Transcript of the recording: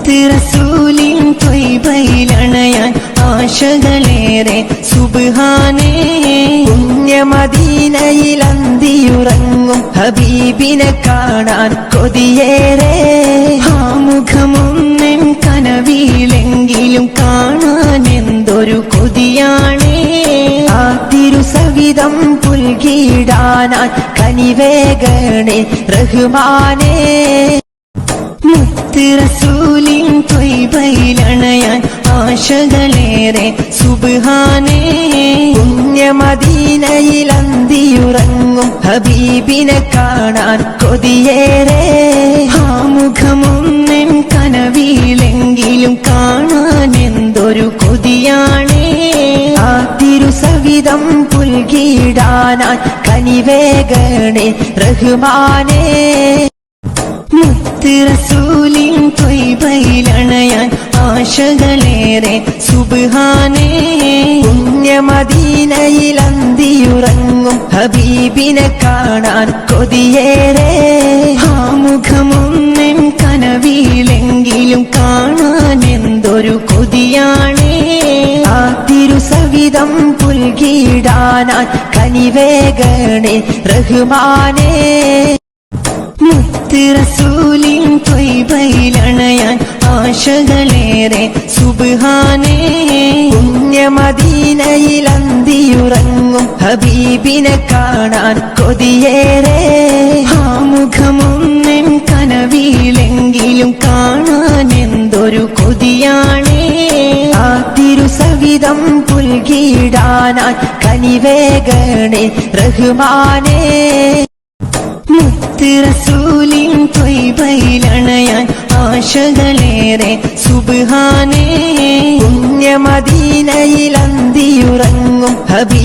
മുത്ത് റസൂലിൻ ത്വയ്ബയിലണയാൻ ആശകളേറെ സുബ്ഹാനേ. പുണ്യമദീനയിൽ അന്തിയുറങ്ങും ഹബീബിനെ കാണാൻ കൊതിയേറെ. ആ മുഖമൊന്നെൻ കനവിലെങ്കിലും കാണാൻ എന്തൊരു കൊതിയാണേ. ആ തിരുസവിധം പുൽകിടാനാൻ കനിവേഗണേ റഹ്മാനേ. മുത്ത് റസൂലിൻ ത്വയ്ബയിലണയാൻ ആശകളേറെ സുബ്ഹാനേ. പുണ്യമദീനയിൽ അന്തിയുറങ്ങും ഹബീബിനെ കാണാൻ കൊതിയേറെ. ആ മുഖമൊന്നെൻ കനവിലെങ്കിലും കാണാൻ എന്തൊരു കൊതിയാണേ. ആ തിരുസവിധം പുൽകിടാനാൻ കനിവേഗണേ റഹ്മാനേ. മുത്ത് റസൂലിൻ ത്വയ്ബയിലണയാൻ ആശകളേറെ സുബ്ഹാനേ. പുണ്യമദീനയിൽ അന്തിയുറങ്ങും ഹബീബിനെ കാണാൻ കൊതിയേറെ. ആ മുഖമൊന്നെൻ കനവിലെങ്കിലും കാണാൻ എന്തൊരു കൊതിയാണേ. ആ തിരുസവിധം പുൽകിടാനാൻ കനിവേഗണേ റഹ്മാനേ. മുത്ത് റസൂലിൻ ത്വയ്ബയിലണയാൻ ആശകളേറെ സുബ്ഹാനേ. പുണ്യമദീനയിൽ അന്തിയുറങ്ങും ഹബീബിനെ കാണാൻ കൊതിയേറെ. ആ മുഖമൊന്നെൻ കനവിലെങ്കിലും കാണാൻ എന്തൊരു കൊതിയാണേ. ആ തിരുസവിധം പുൽകിടാനാൻ കനിവേഗണേ റഹ്മാനേ. മുത്ത് റസൂലിൻ ത്വയ്ബയിലണയാൻ ആശകളേറെ സുബ്ഹാനേ. പുണ്യമദീനയിൽ അന്തിയുറങ്ങും ഹബീബ്